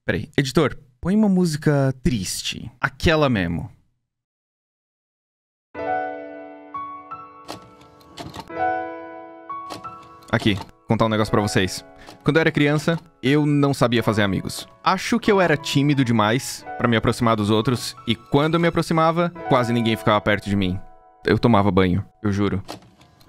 Peraí. Editor, põe uma música triste. Aquela mesmo. Aqui, contar um negócio pra vocês. Quando eu era criança, eu não sabia fazer amigos. Acho que eu era tímido demais pra me aproximar dos outros, e quando eu me aproximava, quase ninguém ficava perto de mim. Eu tomava banho, eu juro.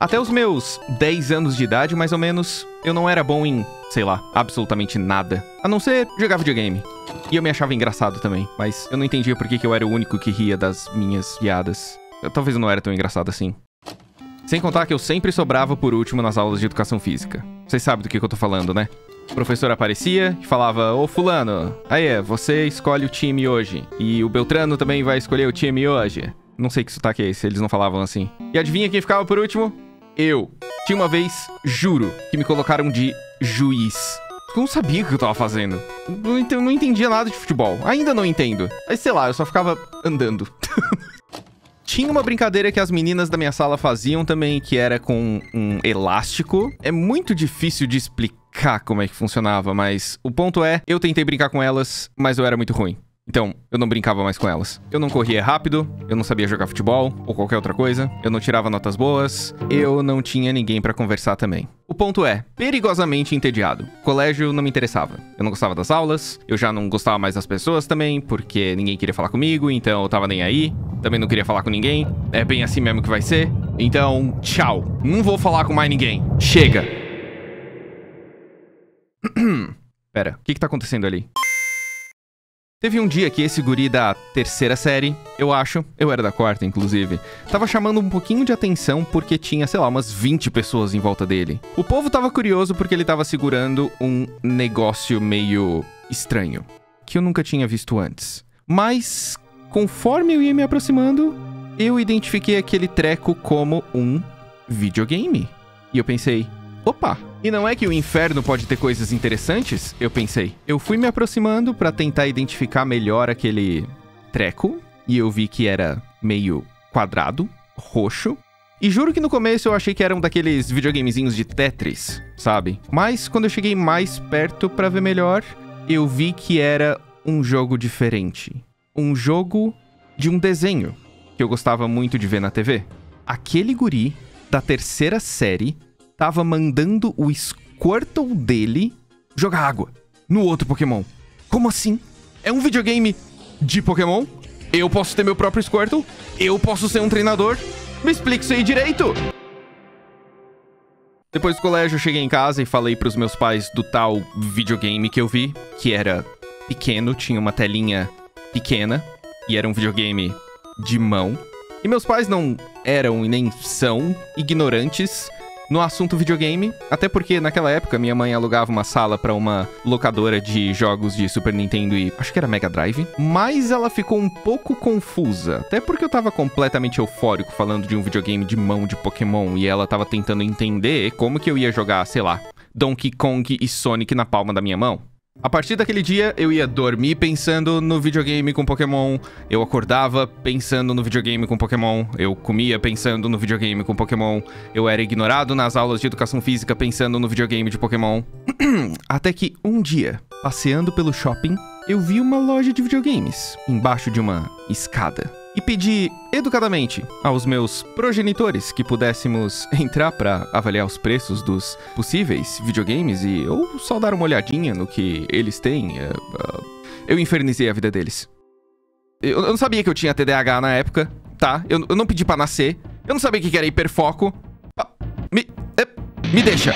Até os meus 10 anos de idade, mais ou menos, eu não era bom em, sei lá, absolutamente nada. A não ser jogar videogame. E eu me achava engraçado também, mas eu não entendia por que eu era o único que ria das minhas piadas. Talvez eu não era tão engraçado assim. Sem contar que eu sempre sobrava por último nas aulas de educação física. Vocês sabem do que eu tô falando, né? O professor aparecia e falava: ô fulano, aí você escolhe o time hoje. E o Beltrano também vai escolher o time hoje. Não sei que sotaque é esse, eles não falavam assim. E adivinha quem ficava por último? Eu. Tinha uma vez, juro, que me colocaram de juiz. Eu não sabia o que eu tava fazendo. Não entendia nada de futebol. Ainda não entendo. Aí, sei lá, eu só ficava andando. Tinha uma brincadeira que as meninas da minha sala faziam também, que era com um elástico. É muito difícil de explicar como é que funcionava, mas o ponto é, eu tentei brincar com elas, mas eu era muito ruim. Então, eu não brincava mais com elas. Eu não corria rápido, eu não sabia jogar futebol ou qualquer outra coisa, eu não tirava notas boas, eu não tinha ninguém pra conversar também. O ponto é, perigosamente entediado. Colégio não me interessava. Eu não gostava das aulas, eu já não gostava mais das pessoas também, porque ninguém queria falar comigo, então eu tava nem aí. Também não queria falar com ninguém. É bem assim mesmo que vai ser. Então, tchau. Não vou falar com mais ninguém. Chega. Pera, o que tá acontecendo ali? Teve um dia que esse guri da terceira série, eu acho, eu era da quarta, inclusive, tava chamando um pouquinho de atenção porque tinha, sei lá, umas 20 pessoas em volta dele. O povo tava curioso porque ele tava segurando um negócio meio estranho, que eu nunca tinha visto antes. Mas, conforme eu ia me aproximando, eu identifiquei aquele treco como um videogame. E eu pensei, opa, e não é que o inferno pode ter coisas interessantes? Eu pensei. Eu fui me aproximando pra tentar identificar melhor aquele treco, e eu vi que era meio quadrado, roxo. E juro que no começo eu achei que era um daqueles videogamezinhos de Tetris, sabe? Mas quando eu cheguei mais perto pra ver melhor, eu vi que era um jogo diferente. Um jogo de um desenho que eu gostava muito de ver na TV. Aquele guri da terceira série tava mandando o Squirtle dele jogar água no outro Pokémon. Como assim? É um videogame de Pokémon? Eu posso ter meu próprio Squirtle? Eu posso ser um treinador? Me explica isso aí direito! Depois do colégio, eu cheguei em casa e falei pros meus pais do tal videogame que eu vi, que era pequeno, tinha uma telinha pequena, e era um videogame de mão. E meus pais não eram e nem são ignorantes no assunto videogame, até porque naquela época minha mãe alugava uma sala pra uma locadora de jogos de Super Nintendo e acho que era Mega Drive, mas ela ficou um pouco confusa, até porque eu tava completamente eufórico falando de um videogame de mão de Pokémon e ela tava tentando entender como que eu ia jogar, sei lá, Donkey Kong e Sonic na palma da minha mão. A partir daquele dia, eu ia dormir pensando no videogame com Pokémon, eu acordava pensando no videogame com Pokémon, eu comia pensando no videogame com Pokémon, eu era ignorado nas aulas de educação física pensando no videogame de Pokémon. Até que um dia, passeando pelo shopping, eu vi uma loja de videogames embaixo de uma escada. E pedi educadamente aos meus progenitores que pudéssemos entrar para avaliar os preços dos possíveis videogames e ou só dar uma olhadinha no que eles têm. Eu infernizei a vida deles. Eu não sabia que eu tinha TDAH na época, tá? Eu não pedi pra nascer. Eu não sabia o que era hiperfoco. Me deixa.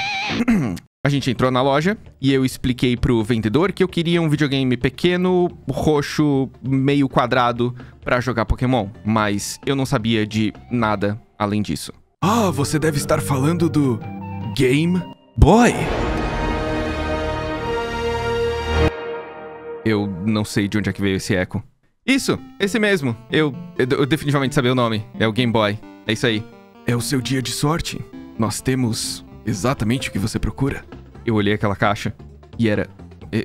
A gente entrou na loja e eu expliquei pro vendedor que eu queria um videogame pequeno, roxo, meio quadrado pra jogar Pokémon, mas eu não sabia de nada além disso. Ah, você deve estar falando do Game Boy. Eu não sei de onde é que veio esse eco. Isso, esse mesmo. Eu definitivamente sabia o nome. É o Game Boy. É isso aí. É o seu dia de sorte. Nós temos exatamente o que você procura. Eu olhei aquela caixa e era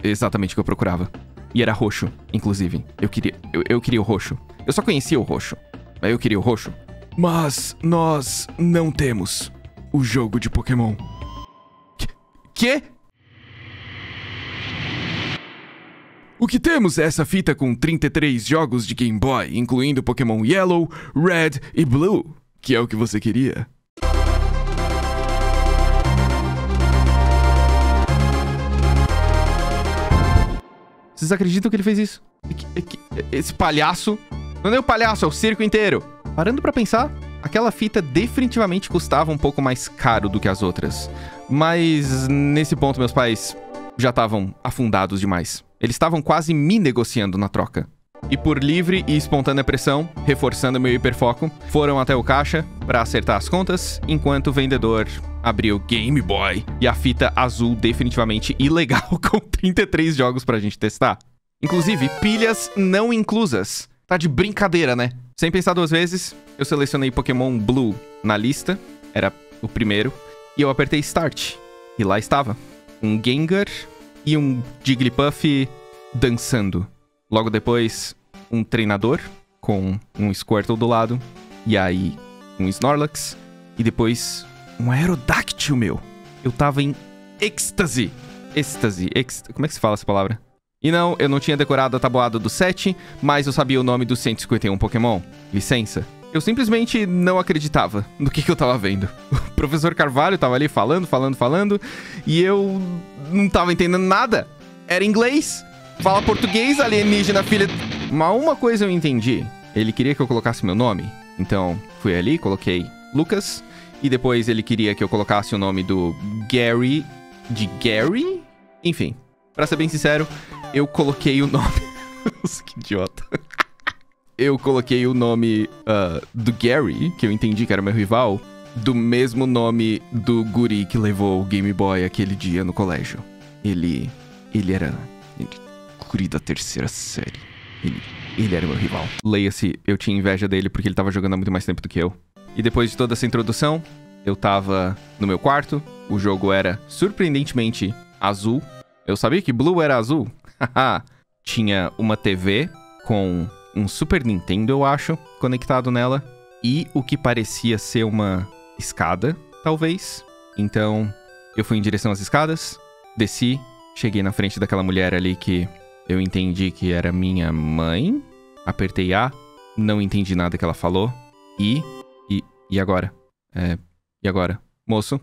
exatamente o que eu procurava. E era roxo, inclusive. Eu queria o roxo. Eu só conhecia o roxo. Mas eu queria o roxo. Mas nós não temos o jogo de Pokémon. Quê? O que temos é essa fita com 33 jogos de Game Boy, incluindo Pokémon Yellow, Red e Blue, que é o que você queria. Vocês acreditam que ele fez isso? Esse palhaço... Não é o palhaço, é o circo inteiro. Parando pra pensar, aquela fita definitivamente custava um pouco mais caro do que as outras. Mas nesse ponto meus pais já estavam afundados demais. Eles estavam quase me negociando na troca. E por livre e espontânea pressão, reforçando meu hiperfoco, foram até o caixa pra acertar as contas, enquanto o vendedor abriu Game Boy e a fita azul definitivamente ilegal com 33 jogos pra gente testar. Inclusive, pilhas não inclusas. Tá de brincadeira, né? Sem pensar duas vezes, eu selecionei Pokémon Blue na lista, era o primeiro, e eu apertei Start. E lá estava, um Gengar e um Jigglypuff dançando. Logo depois, um treinador com um Squirtle do lado, e aí um Snorlax, e depois um Aerodactyl, meu. Eu tava em êxtase. Como é que se fala essa palavra? E não, eu não tinha decorado a tabuada do 7, mas eu sabia o nome dos 151 Pokémon. Licença. Eu simplesmente não acreditava no que eu tava vendo. O professor Carvalho tava ali falando, e eu não tava entendendo nada. Era inglês. Fala português, alienígena, filha... Mas uma coisa eu entendi. Ele queria que eu colocasse meu nome. Então, fui ali, coloquei Lucas. E depois ele queria que eu colocasse o nome do Gary... De Gary? Enfim, pra ser bem sincero, eu coloquei o nome... Nossa, que idiota. Eu coloquei o nome do Gary, que eu entendi que era meu rival, do mesmo nome do guri que levou o Game Boy aquele dia no colégio. Ele era... guri da 3ª série. Ele era meu rival. Leia-se, eu tinha inveja dele porque ele tava jogando há muito mais tempo do que eu. E depois de toda essa introdução, eu tava no meu quarto. O jogo era surpreendentemente azul. Eu sabia que Blue era azul. Tinha uma TV com um Super Nintendo, eu acho, conectado nela. E o que parecia ser uma escada, talvez. Então, eu fui em direção às escadas, desci, cheguei na frente daquela mulher ali que eu entendi que era minha mãe. Apertei A, não entendi nada que ela falou. E agora? E agora? Moço,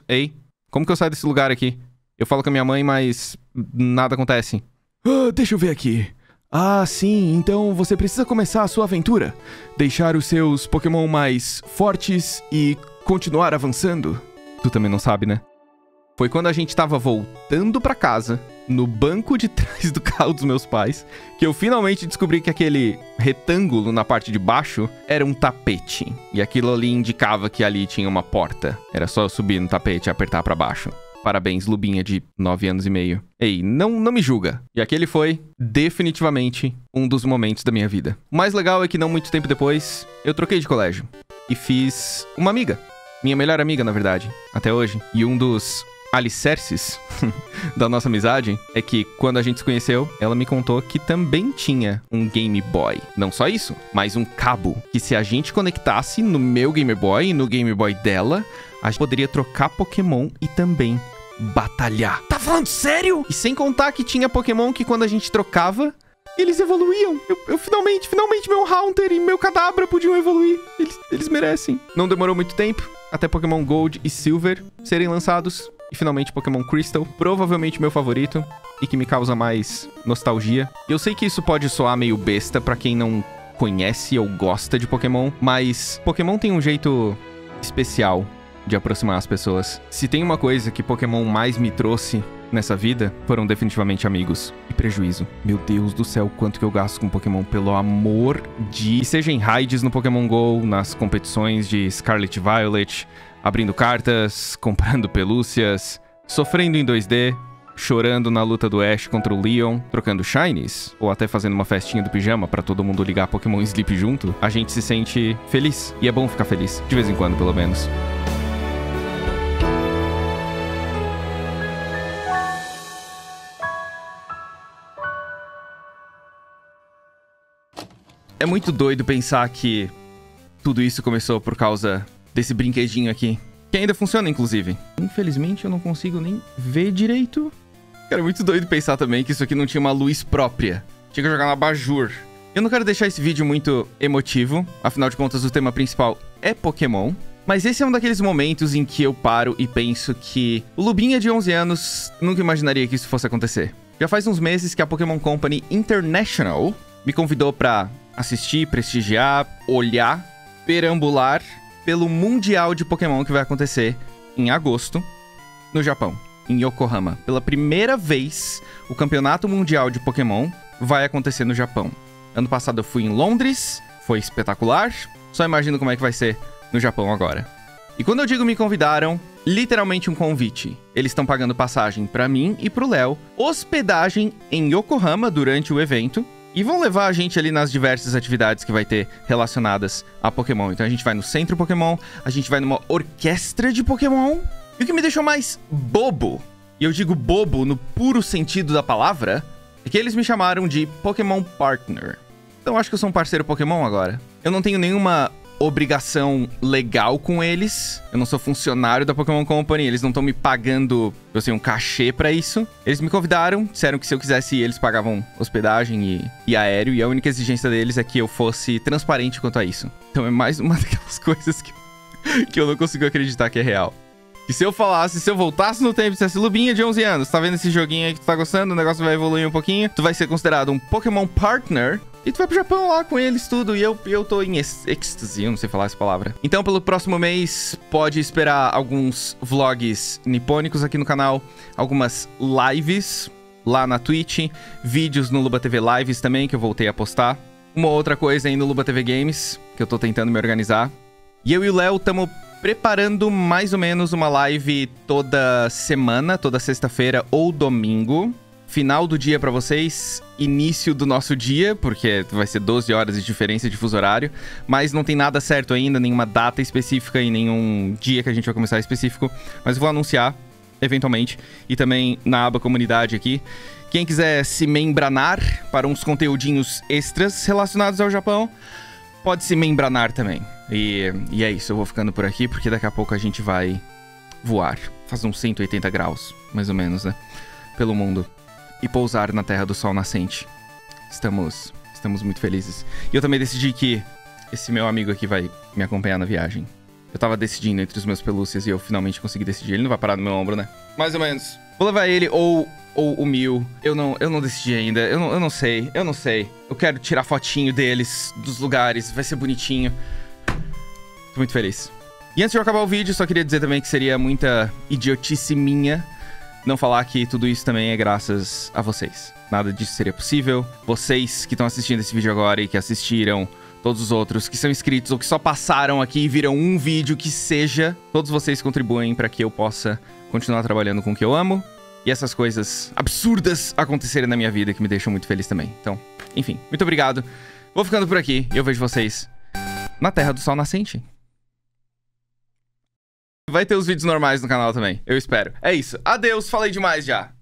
ei, como que eu saio desse lugar aqui? Eu falo com a minha mãe, mas nada acontece. Deixa eu ver aqui. Ah, sim, então você precisa começar a sua aventura. Deixar os seus Pokémon mais fortes e continuar avançando. Tu também não sabe, né? Foi quando a gente tava voltando pra casa, no banco de trás do carro dos meus pais, que eu finalmente descobri que aquele retângulo na parte de baixo era um tapete. E aquilo ali indicava que ali tinha uma porta. Era só eu subir no tapete e apertar pra baixo. Parabéns, Lubinha de 9 anos e meio. Ei, não me julga. E aquele foi, definitivamente, um dos momentos da minha vida. O mais legal é que não muito tempo depois, eu troquei de colégio. E fiz uma amiga. Minha melhor amiga, na verdade, até hoje. E um dos alicerces da nossa amizade é que, quando a gente se conheceu, ela me contou que também tinha um Game Boy. Não só isso, mas um cabo. Que se a gente conectasse no meu Game Boy e no Game Boy dela, a gente poderia trocar Pokémon e também batalhar. Tá falando sério? E sem contar que tinha Pokémon que quando a gente trocava, eles evoluíam. Eu finalmente meu Haunter e meu Kadabra podiam evoluir. Eles merecem. Não demorou muito tempo até Pokémon Gold e Silver serem lançados. E finalmente Pokémon Crystal, provavelmente meu favorito e que me causa mais nostalgia. Eu sei que isso pode soar meio besta pra quem não conhece ou gosta de Pokémon, mas Pokémon tem um jeito especial de aproximar as pessoas. Se tem uma coisa que Pokémon mais me trouxe nessa vida, foram definitivamente amigos e prejuízo. Meu Deus do céu, quanto que eu gasto com Pokémon, pelo amor de... Seja em raids no Pokémon GO, nas competições de Scarlet e Violet, abrindo cartas, comprando pelúcias, sofrendo em 2D, chorando na luta do Ash contra o Leon, trocando shinies, ou até fazendo uma festinha do pijama pra todo mundo ligar Pokémon Sleep junto, a gente se sente feliz. E é bom ficar feliz, de vez em quando, pelo menos. É muito doido pensar que tudo isso começou por causa desse brinquedinho aqui. Que ainda funciona, inclusive. Infelizmente, eu não consigo nem ver direito. Cara, é muito doido pensar também que isso aqui não tinha uma luz própria. Tinha que jogar no abajur. Eu não quero deixar esse vídeo muito emotivo. Afinal de contas, o tema principal é Pokémon. Mas esse é um daqueles momentos em que eu paro e penso que o Lubinha de 11 anos nunca imaginaria que isso fosse acontecer. Já faz uns meses que a Pokémon Company International me convidou pra assistir, prestigiar, olhar, perambular pelo Mundial de Pokémon que vai acontecer em agosto no Japão, em Yokohama. Pela primeira vez, o Campeonato Mundial de Pokémon vai acontecer no Japão. Ano passado eu fui em Londres, foi espetacular. Só imagino como é que vai ser no Japão agora. E quando eu digo me convidaram, literalmente um convite. Eles estão pagando passagem pra mim e pro Léo, hospedagem em Yokohama durante o evento, e vão levar a gente ali nas diversas atividades que vai ter relacionadas a Pokémon. Então a gente vai no Centro Pokémon, a gente vai numa orquestra de Pokémon. E o que me deixou mais bobo, e eu digo bobo no puro sentido da palavra, é que eles me chamaram de Pokémon Partner. Então acho que eu sou um parceiro Pokémon agora. Eu não tenho nenhuma obrigação legal com eles. Eu não sou funcionário da Pokémon Company. Eles não estão me pagando, eu sei, um cachê pra isso. Eles me convidaram, disseram que se eu quisesse ir, eles pagavam hospedagem e aéreo. E a única exigência deles é que eu fosse transparente quanto a isso. Então é mais uma daquelas coisas que eu não consigo acreditar que é real. E se eu falasse, se eu voltasse no tempo e dissesse, Lubinha de 11 anos, tá vendo esse joguinho aí que tu tá gostando? O negócio vai evoluir um pouquinho. Tu vai ser considerado um Pokémon Partner. E tu vai pro Japão lá com eles, tudo. E eu tô em êxtase, eu não sei falar essa palavra. Então, pelo próximo mês, pode esperar alguns vlogs nipônicos aqui no canal. Algumas lives lá na Twitch. Vídeos no Luba TV Lives também, que eu voltei a postar. Uma outra coisa aí no Luba TV Games, que eu tô tentando me organizar. E eu e o Léo estamos preparando mais ou menos uma live toda semana, toda sexta-feira ou domingo. Final do dia pra vocês, início do nosso dia, porque vai ser 12 horas de diferença de fuso horário, mas não tem nada certo ainda, nenhuma data específica e nenhum dia que a gente vai começar específico, mas eu vou anunciar, eventualmente, e também na aba comunidade aqui. Quem quiser se membranar para uns conteúdinhos extras relacionados ao Japão, pode se membranar também. E é isso, eu vou ficando por aqui, porque daqui a pouco a gente vai voar, fazer uns 180 graus, mais ou menos, né, pelo mundo. E pousar na Terra do Sol Nascente. Estamos muito felizes. E eu também decidi que esse meu amigo aqui vai me acompanhar na viagem. Eu tava decidindo entre os meus pelúcias e eu finalmente consegui decidir. Ele não vai parar no meu ombro, né? Mais ou menos. Vou levar ele ou o Mil. Eu não decidi ainda. Eu não sei. Eu quero tirar fotinho deles, dos lugares. Vai ser bonitinho. Tô muito feliz. E antes de eu acabar o vídeo, só queria dizer também que seria muita idiotice minha não falar que tudo isso também é graças a vocês. Nada disso seria possível. Vocês que estão assistindo esse vídeo agora e que assistiram, todos os outros que são inscritos ou que só passaram aqui e viram um vídeo que seja, todos vocês contribuem para que eu possa continuar trabalhando com o que eu amo e essas coisas absurdas acontecerem na minha vida que me deixam muito feliz também. Então, enfim, muito obrigado. Vou ficando por aqui e eu vejo vocês na Terra do Sol Nascente. Vai ter os vídeos normais no canal também, eu espero. É isso. Adeus, falei demais já.